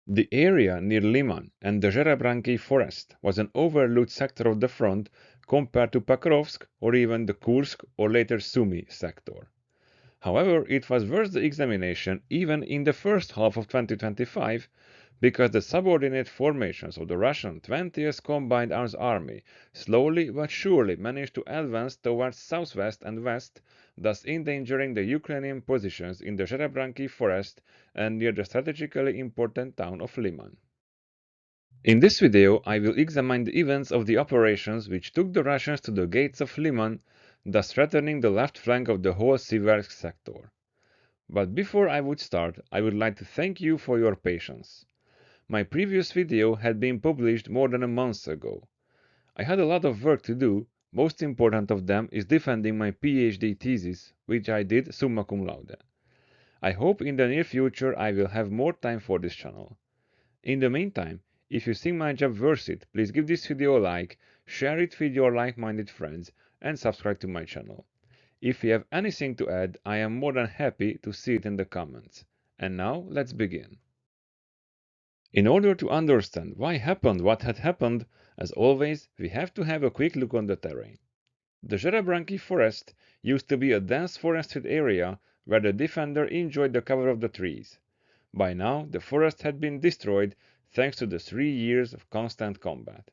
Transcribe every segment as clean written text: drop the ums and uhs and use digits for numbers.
The area near Lyman and the Jerebranki forest was an overlooked sector of the front compared to Pokrovsk or even the Kursk or later Sumy sector. However, it was worth the examination even in the first half of 2025 because the subordinate formations of the Russian 20th Combined Arms Army slowly but surely managed to advance towards southwest and west, thus endangering the Ukrainian positions in the Jerebranki forest and near the strategically important town of Lyman. In this video, I will examine the events of the operations which took the Russians to the gates of Lyman, thus threatening the left flank of the whole Siversk sector. But before I would start, I would like to thank you for your patience. My previous video had been published more than a month ago. I had a lot of work to do, most important of them is defending my PhD thesis, which I did summa cum laude. I hope in the near future I will have more time for this channel. In the meantime, if you think my job worth it, please give this video a like, share it with your like-minded friends, and subscribe to my channel. If you have anything to add, I am more than happy to see it in the comments. And now, let's begin. In order to understand why happened what had happened, as always, we have to have a quick look on the terrain. The Jerebranki forest used to be a dense forested area where the defender enjoyed the cover of the trees. By now, the forest had been destroyed thanks to the 3 years of constant combat.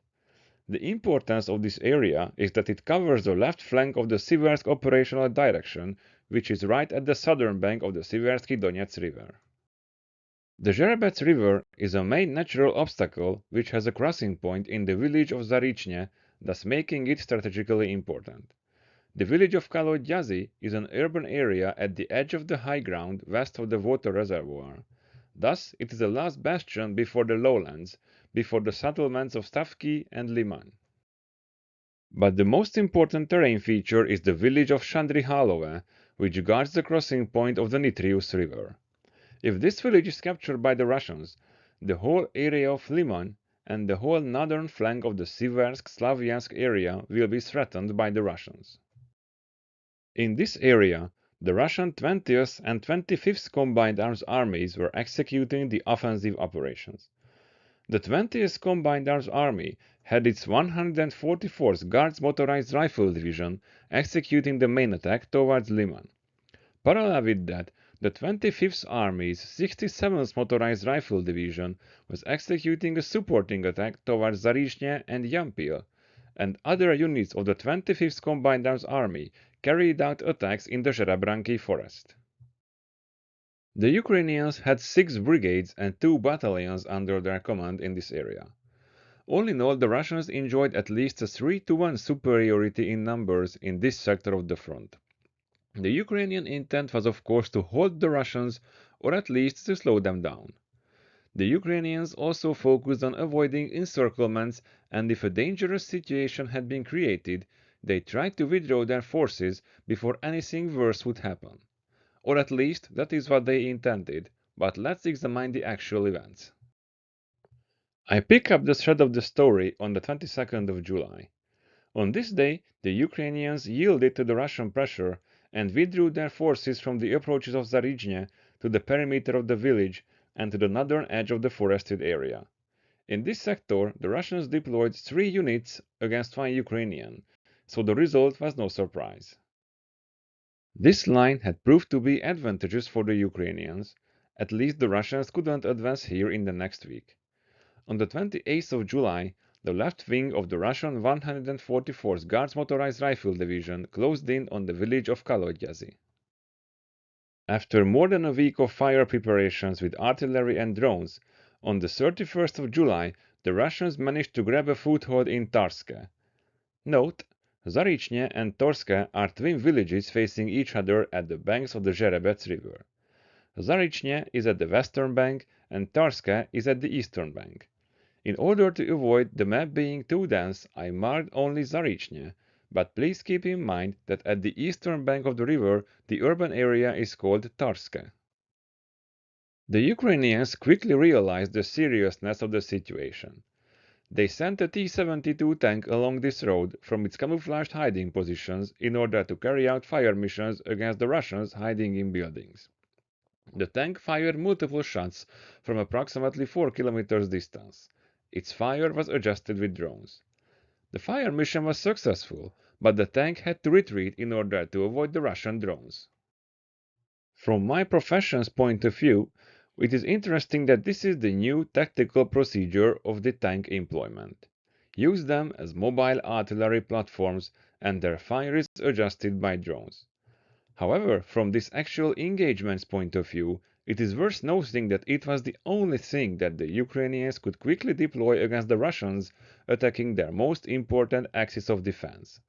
The importance of this area is that it covers the left flank of the Siversk operational direction, which is right at the southern bank of the Siversky Donets River. The Zherebets River is a main natural obstacle which has a crossing point in the village of Zarichne, thus making it strategically important. The village of Kalodyazi is an urban area at the edge of the high ground west of the water reservoir. Thus, it is the last bastion before the lowlands, before the settlements of Stavki and Liman. But the most important terrain feature is the village of Shandrihalove, which guards the crossing point of the Nitrius River. If this village is captured by the Russians, the whole area of Liman and the whole northern flank of the Siversk-Slavyansk area will be threatened by the Russians. In this area, the Russian 20th and 25th Combined Arms Armies were executing the offensive operations. The 20th Combined Arms Army had its 144th Guards Motorized Rifle Division executing the main attack towards Liman. Parallel with that, the 25th Army's 67th Motorized Rifle Division was executing a supporting attack towards Zarishnya and Yampil, and other units of the 25th Combined Arms Army carried out attacks in the Jerebranki forest. The Ukrainians had 6 brigades and 2 battalions under their command in this area. All in all, the Russians enjoyed at least a 3-to-1 superiority in numbers in this sector of the front. The Ukrainian intent was of course to hold the Russians, or at least to slow them down. The Ukrainians also focused on avoiding encirclements, and if a dangerous situation had been created, they tried to withdraw their forces before anything worse would happen. Or at least that is what they intended, but let's examine the actual events. I pick up the thread of the story on the 22nd of July. On this day, the Ukrainians yielded to the Russian pressure and withdrew their forces from the approaches of Zarizhne to the perimeter of the village and to the northern edge of the forested area. In this sector, the Russians deployed 3 units against 1 Ukrainian, so the result was no surprise. This line had proved to be advantageous for the Ukrainians, at least the Russians couldn't advance here in the next week. On the 28th of July, the left wing of the Russian 144th Guards Motorized Rifle Division closed in on the village of Kalodyazi. After more than a week of fire preparations with artillery and drones, on the 31st of July, the Russians managed to grab a foothold in Tarske. Note, Zarichne and Torske are twin villages facing each other at the banks of the Zherebets River. Zarichne is at the western bank and Tarske is at the eastern bank. In order to avoid the map being too dense, I marked only Zarichne, but please keep in mind that at the eastern bank of the river, the urban area is called Tarske. The Ukrainians quickly realized the seriousness of the situation. They sent a T-72 tank along this road from its camouflaged hiding positions in order to carry out fire missions against the Russians hiding in buildings. The tank fired multiple shots from approximately 4 kilometers distance. Its fire was adjusted with drones. The fire mission was successful, but the tank had to retreat in order to avoid the Russian drones. From my profession's point of view, it is interesting that this is the new tactical procedure of the tank employment. Use them as mobile artillery platforms and their fire is adjusted by drones. However, from this actual engagement's point of view, it is worth noting that it was the only thing that the Ukrainians could quickly deploy against the Russians attacking their most important axis of defense.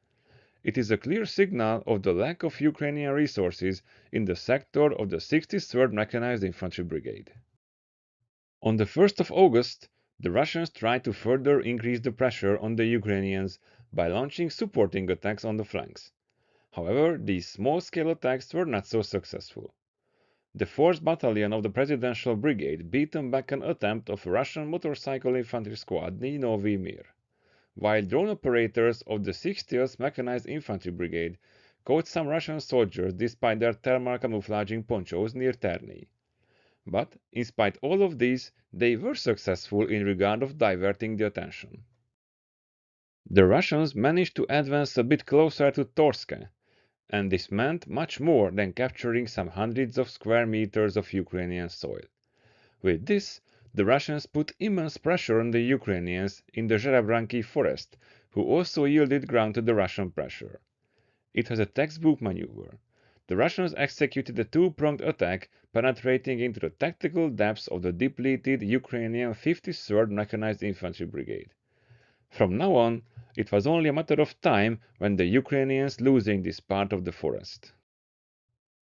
It is a clear signal of the lack of Ukrainian resources in the sector of the 63rd Mechanized Infantry Brigade. On the 1st of August, the Russians tried to further increase the pressure on the Ukrainians by launching supporting attacks on the flanks. However, these small-scale attacks were not so successful. The 4th Battalion of the Presidential Brigade beaten back an attempt of a Russian motorcycle infantry squad near Novi Mir, while drone operators of the 60th Mechanized Infantry Brigade caught some Russian soldiers despite their thermal camouflaging ponchos near Terny. But, in spite all of these, they were successful in regard of diverting the attention. The Russians managed to advance a bit closer to Torske, and this meant much more than capturing some hundreds of square meters of Ukrainian soil. With this, the Russians put immense pressure on the Ukrainians in the Zherebranki forest, who also yielded ground to the Russian pressure. It was a textbook maneuver. The Russians executed a two-pronged attack, penetrating into the tactical depths of the depleted Ukrainian 53rd Mechanized Infantry Brigade. From now on, it was only a matter of time when the Ukrainians losing this part of the forest.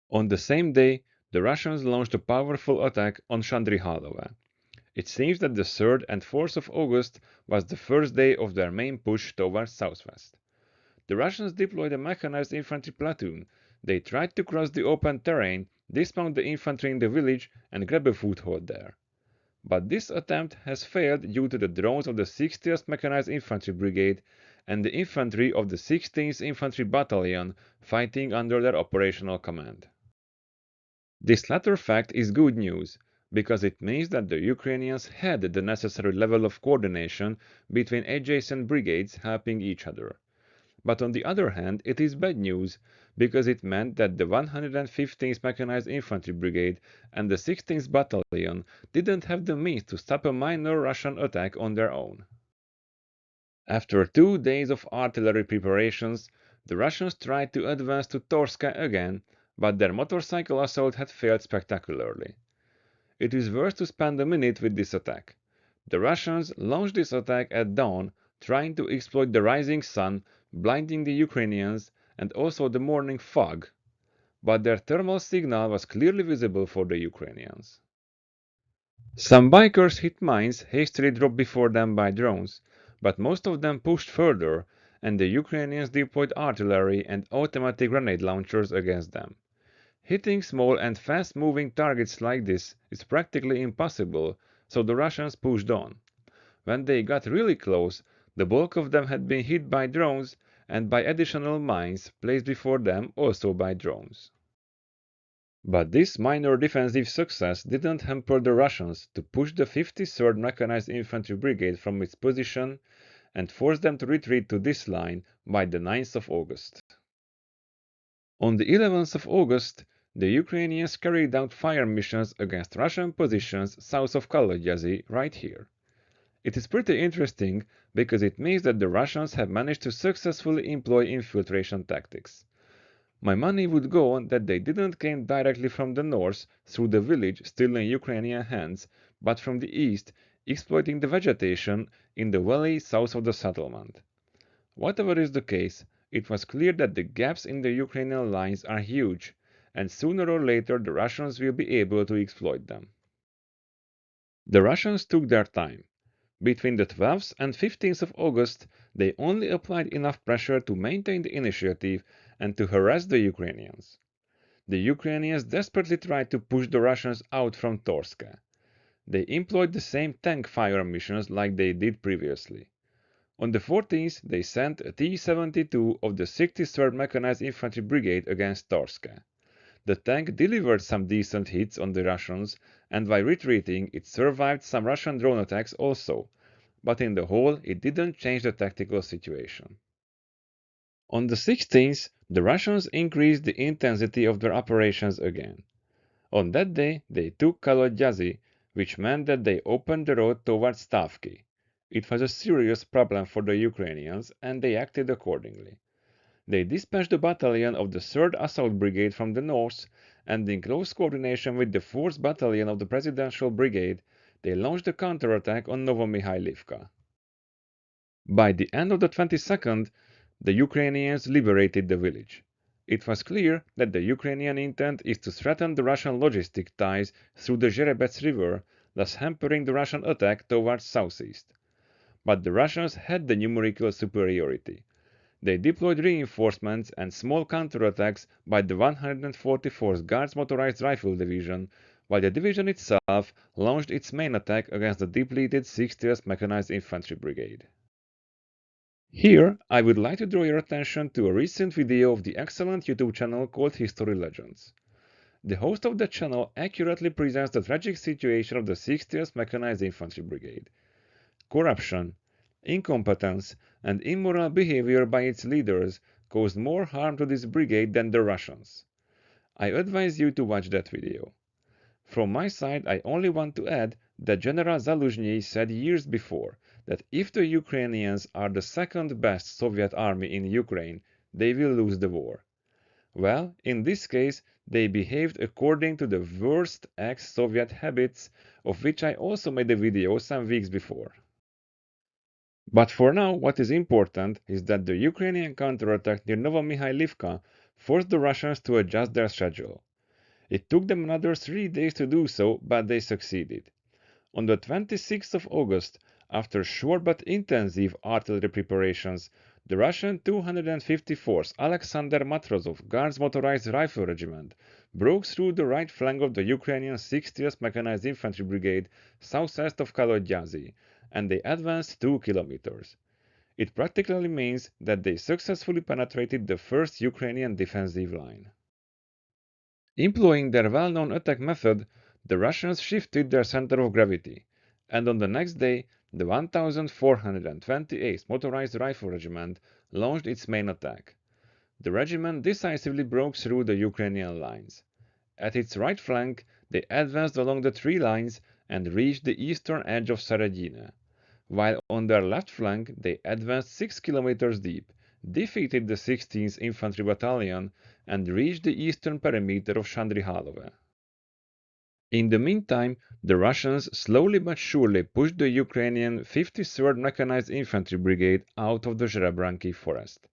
On the same day, the Russians launched a powerful attack on Shandrihalova. It seems that the 3rd and 4th of August was the first day of their main push towards southwest. The Russians deployed a mechanized infantry platoon. They tried to cross the open terrain, dismount the infantry in the village, and grab a foothold there. But this attempt has failed due to the drones of the 60th Mechanized Infantry Brigade and the infantry of the 16th Infantry Battalion fighting under their operational command. This latter fact is good news, because it means that the Ukrainians had the necessary level of coordination between adjacent brigades helping each other. But on the other hand, it is bad news, because it meant that the 115th Mechanized Infantry Brigade and the 16th Battalion didn't have the means to stop a minor Russian attack on their own. After 2 days of artillery preparations, the Russians tried to advance to Torska again, but their motorcycle assault had failed spectacularly. It is worth to spend a minute with this attack. The Russians launched this attack at dawn, trying to exploit the rising sun, blinding the Ukrainians, and also the morning fog, but their thermal signal was clearly visible for the Ukrainians. Some bikers hit mines hastily dropped before them by drones, but most of them pushed further, and the Ukrainians deployed artillery and automatic grenade launchers against them. Hitting small and fast-moving targets like this is practically impossible, so the Russians pushed on. When they got really close, the bulk of them had been hit by drones and by additional mines placed before them also by drones. But this minor defensive success didn't hamper the Russians to push the 53rd Mechanized Infantry Brigade from its position and force them to retreat to this line by the 9th of August. On the 11th of August, the Ukrainians carried out fire missions against Russian positions south of Kalodyazy, right here. It is pretty interesting because it means that the Russians have managed to successfully employ infiltration tactics. My money would go on that they didn't came directly from the north through the village still in Ukrainian hands, but from the east, exploiting the vegetation in the valley south of the settlement. Whatever is the case, it was clear that the gaps in the Ukrainian lines are huge, and sooner or later the Russians will be able to exploit them. The Russians took their time. Between the 12th and 15th of August, they only applied enough pressure to maintain the initiative and to harass the Ukrainians. The Ukrainians desperately tried to push the Russians out from Torska. They employed the same tank fire missions like they did previously. On the 14th, they sent a T-72 of the 63rd Mechanized Infantry Brigade against Torska. The tank delivered some decent hits on the Russians, and while retreating, it survived some Russian drone attacks also, but in the whole, it didn't change the tactical situation. On the 16th, the Russians increased the intensity of their operations again. On that day, they took Kalodyazi, which meant that they opened the road towards Stavky. It was a serious problem for the Ukrainians, and they acted accordingly. They dispatched a battalion of the 3rd Assault Brigade from the north, and in close coordination with the 4th Battalion of the Presidential Brigade, they launched a counterattack on Novomikhailivka. By the end of the 22nd, the Ukrainians liberated the village. It was clear that the Ukrainian intent is to threaten the Russian logistic ties through the Zherebets River, thus hampering the Russian attack towards southeast. But the Russians had the numerical superiority. They deployed reinforcements and small counterattacks by the 144th Guards Motorized Rifle Division, while the division itself launched its main attack against the depleted 60th Mechanized Infantry Brigade. Here, I would like to draw your attention to a recent video of the excellent YouTube channel called History Legends. The host of the channel accurately presents the tragic situation of the 60th Mechanized Infantry Brigade. Corruption, incompetence, and immoral behavior by its leaders caused more harm to this brigade than the Russians. I advise you to watch that video. From my side, I only want to add that General Zaluzhny said years before that if the Ukrainians are the second best Soviet army in Ukraine, they will lose the war. Well, in this case, they behaved according to the worst ex-Soviet habits, of which I also made a video some weeks before. But for now, what is important is that the Ukrainian counterattack near Novomikhailivka forced the Russians to adjust their schedule. It took them another 3 days to do so, but they succeeded. On the 26th of August, after short but intensive artillery preparations, the Russian 254th Alexander Matrosov Guards Motorized Rifle Regiment broke through the right flank of the Ukrainian 60th Mechanized Infantry Brigade southwest of Kalodyazi, and they advanced 2 kilometers. It practically means that they successfully penetrated the first Ukrainian defensive line. Employing their well-known attack method, the Russians shifted their center of gravity, and on the next day, the 1428th Motorized Rifle Regiment launched its main attack. The regiment decisively broke through the Ukrainian lines. At its right flank, they advanced along the three lines and reached the eastern edge of Seredina, while on their left flank they advanced 6 kilometers deep, defeated the 16th Infantry Battalion, and reached the eastern perimeter of Shandrihalove. In the meantime, the Russians slowly but surely pushed the Ukrainian 53rd Mechanized Infantry Brigade out of the Zherebranki forest.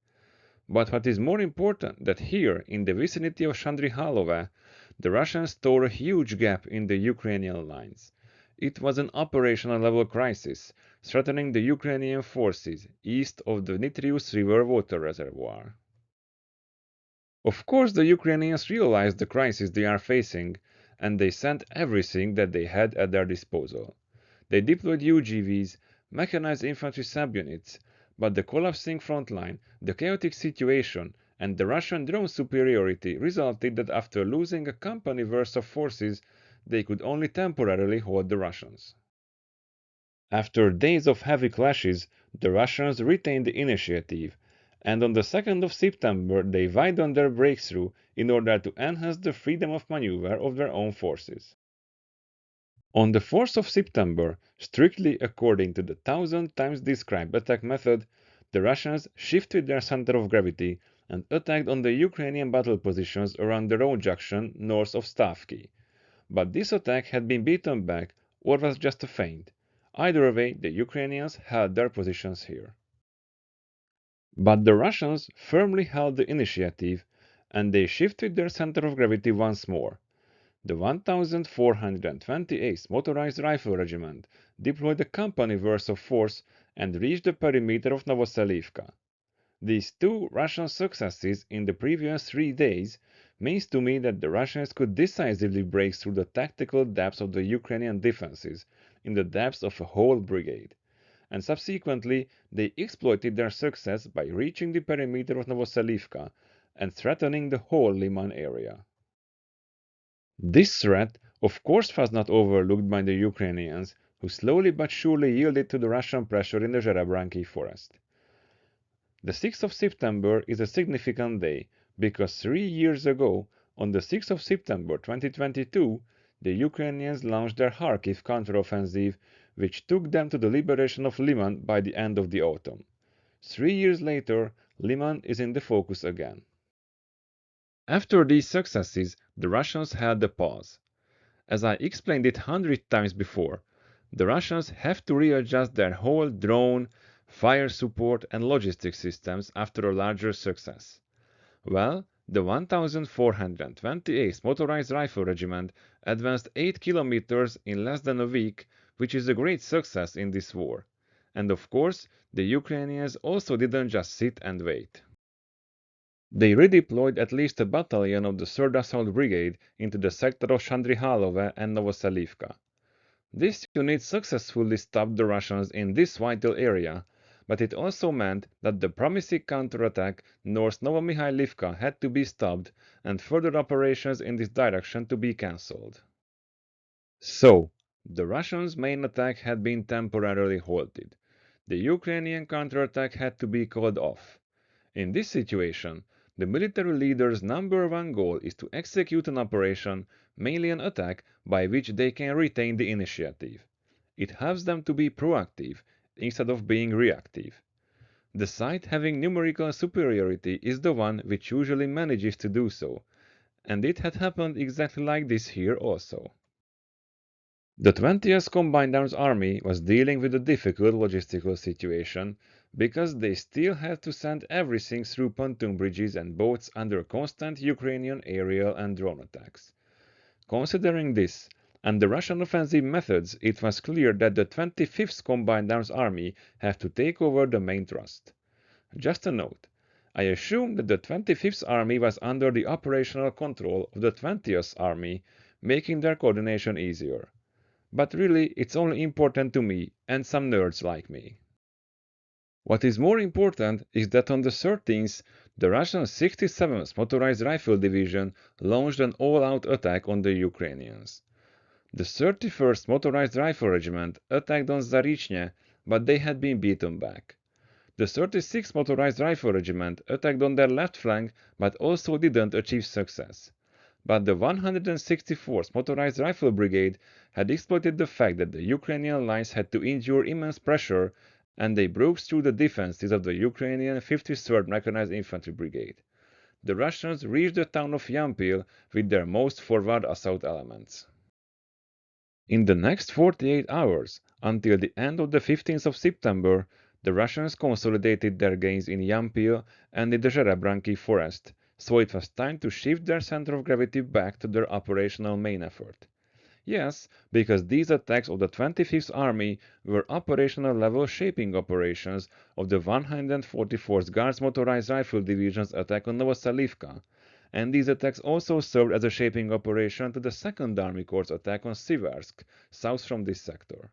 But what is more important, that here, in the vicinity of Shandrihalove, the Russians tore a huge gap in the Ukrainian lines. It was an operational level crisis, threatening the Ukrainian forces east of the Nitrius River water reservoir. Of course, the Ukrainians realized the crisis they are facing, and they sent everything that they had at their disposal. They deployed UGVs, mechanized infantry subunits, but the collapsing front line, the chaotic situation, and the Russian drone superiority resulted that after losing a company worth of forces, they could only temporarily hold the Russians. After days of heavy clashes, the Russians retained the initiative, and on the 2nd of September they widened their breakthrough in order to enhance the freedom of maneuver of their own forces. On the 4th of September, strictly according to the 1,000 times described attack method, the Russians shifted their center of gravity and attacked on the Ukrainian battle positions around the road junction north of Stavky. But this attack had been beaten back or was just a feint. Either way, the Ukrainians held their positions here. But the Russians firmly held the initiative, and they shifted their center of gravity once more. The 1428th Motorized Rifle Regiment deployed a company worth of force and reached the perimeter of Novoselivka. These two Russian successes in the previous 3 days means to me that the Russians could decisively break through the tactical depths of the Ukrainian defenses in the depths of a whole brigade, and subsequently they exploited their success by reaching the perimeter of Novoselivka and threatening the whole Lyman area. This threat, of course, was not overlooked by the Ukrainians, who slowly but surely yielded to the Russian pressure in the Zerebranki forest. The 6th of September is a significant day because 3 years ago, on the 6th of September 2022, the Ukrainians launched their Kharkiv counteroffensive, which took them to the liberation of Lyman by the end of the autumn. 3 years later, Lyman is in the focus again. After these successes, the Russians had a pause. As I explained it 100 times before, the Russians have to readjust their whole drone, fire support and logistics systems after a larger success. Well, the 1428th Motorized Rifle Regiment advanced 8 kilometers in less than a week, which is a great success in this war. And of course, the Ukrainians also didn't just sit and wait. They redeployed at least a battalion of the 3rd Assault Brigade into the sector of Shandrihalove and Novoselivka. This unit successfully stopped the Russians in this vital area, but it also meant that the promising counterattack north Novomikhailivka had to be stopped and further operations in this direction to be cancelled. So, the Russians' main attack had been temporarily halted. The Ukrainian counterattack had to be called off. In this situation, the military leader's number one goal is to execute an operation, mainly an attack, by which they can retain the initiative. It helps them to be proactive instead of being reactive. The side having numerical superiority is the one which usually manages to do so, and it had happened exactly like this here also. The 20th Combined Arms Army was dealing with a difficult logistical situation because they still had to send everything through pontoon bridges and boats under constant Ukrainian aerial and drone attacks. Considering this and the Russian offensive methods, it was clear that the 25th Combined Arms Army had to take over the main thrust. Just a note, I assume that the 25th Army was under the operational control of the 20th Army, making their coordination easier. But really, it's only important to me and some nerds like me. What is more important is that on the 13th, the Russian 67th Motorized Rifle Division launched an all-out attack on the Ukrainians. The 31st Motorized Rifle Regiment attacked on Zarichne, but they had been beaten back. The 36th Motorized Rifle Regiment attacked on their left flank, but also didn't achieve success. But the 164th Motorized Rifle Brigade had exploited the fact that the Ukrainian lines had to endure immense pressure, and they broke through the defenses of the Ukrainian 53rd Mechanized Infantry Brigade. The Russians reached the town of Yampil with their most forward assault elements. In the next 48 hours, until the end of the 15th of September, the Russians consolidated their gains in Yampil and in the Zerebranki forest, so it was time to shift their center of gravity back to their operational main effort. Yes, because these attacks of the 25th Army were operational level shaping operations of the 144th Guards Motorized Rifle Division's attack on Novoselivka, and these attacks also served as a shaping operation to the 2nd Army Corps' attack on Siversk, south from this sector.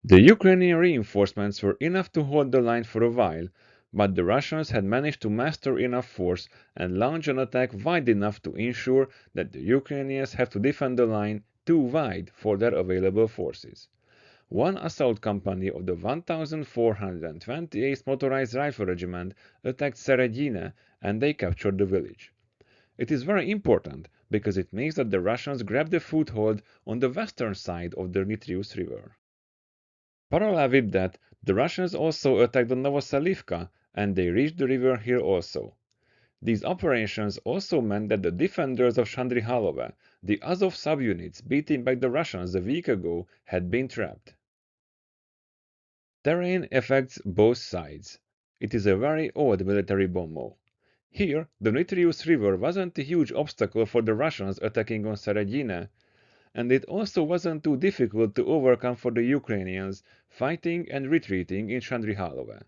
The Ukrainian reinforcements were enough to hold the line for a while, but the Russians had managed to muster enough force and launch an attack wide enough to ensure that the Ukrainians have to defend the line too wide for their available forces. One assault company of the 1428th Motorized Rifle Regiment attacked Seredine and they captured the village. It is very important because it means that the Russians grabbed a foothold on the western side of the Nitrius River. Parallel with that, the Russians also attacked on Novoselivka and they reached the river here also. These operations also meant that the defenders of Shandrihalove, the Azov subunits beating back the Russians a week ago, had been trapped. Terrain affects both sides. It is a very odd military bon mot. Here, the Nitrius River wasn't a huge obstacle for the Russians attacking on Seredine, and it also wasn't too difficult to overcome for the Ukrainians fighting and retreating in Shandrihalove.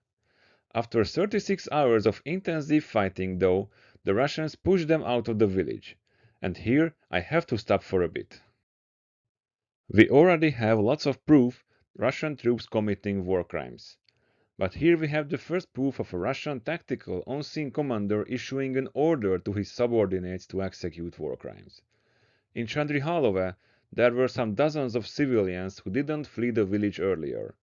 After 36 hours of intensive fighting, though, the Russians pushed them out of the village. And here I have to stop for a bit. We already have lots of proof Russian troops committing war crimes. But here we have the first proof of a Russian tactical on-scene commander issuing an order to his subordinates to execute war crimes. In Chandrihalove, there were some dozens of civilians who didn't flee the village earlier.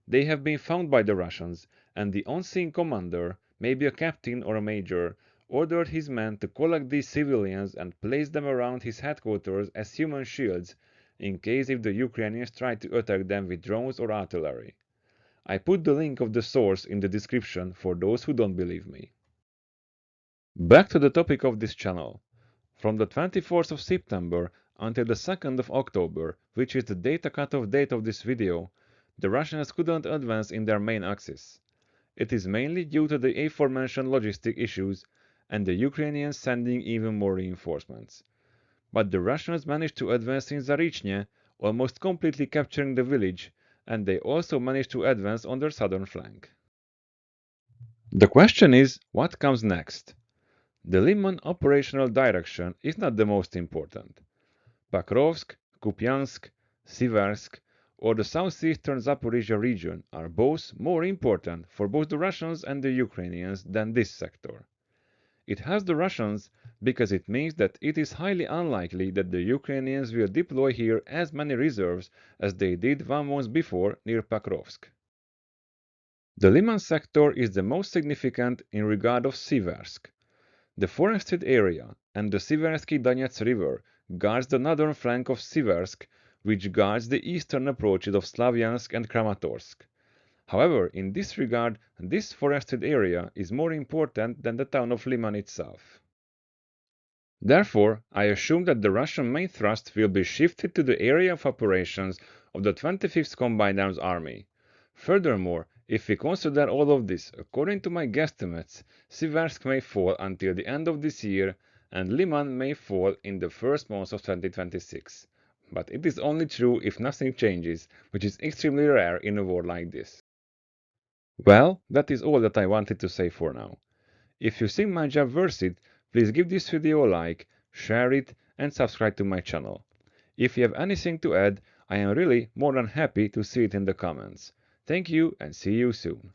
They have been found by the Russians, and the on-scene commander, maybe a captain or a major, ordered his men to collect these civilians and place them around his headquarters as human shields, in case if the Ukrainians tried to attack them with drones or artillery. I put the link of the source in the description for those who don't believe me. Back to the topic of this channel. From the 24th of September until the 2nd of October, which is the data cutoff date of this video, the Russians couldn't advance in their main axis. It is mainly due to the aforementioned logistic issues and the Ukrainians sending even more reinforcements. But the Russians managed to advance in Zarichne, almost completely capturing the village, and they also managed to advance on their southern flank. The question is, what comes next? The Lyman operational direction is not the most important. Pakrovsk, Kupiansk, Siversk, or the southeastern Zaporizhia region are both more important for both the Russians and the Ukrainians than this sector. It has the Russians because it means that it is highly unlikely that the Ukrainians will deploy here as many reserves as they did 1 month before near Pakrovsk. The Lyman sector is the most significant in regard of Siversk. The forested area and the Siversky Donets River guards the northern flank of Siversk, which guards the eastern approaches of Slavyansk and Kramatorsk. However, in this regard, this forested area is more important than the town of Lyman itself. Therefore, I assume that the Russian main thrust will be shifted to the area of operations of the 25th Combined Arms Army. Furthermore, if we consider all of this, according to my guesstimates, Siversk may fall until the end of this year, and Lyman may fall in the first months of 2026. But it is only true if nothing changes, which is extremely rare in a war like this. Well, that is all that I wanted to say for now. If you think my job worth it, please give this video a like, share it, and subscribe to my channel. If you have anything to add, I am really more than happy to see it in the comments. Thank you and see you soon.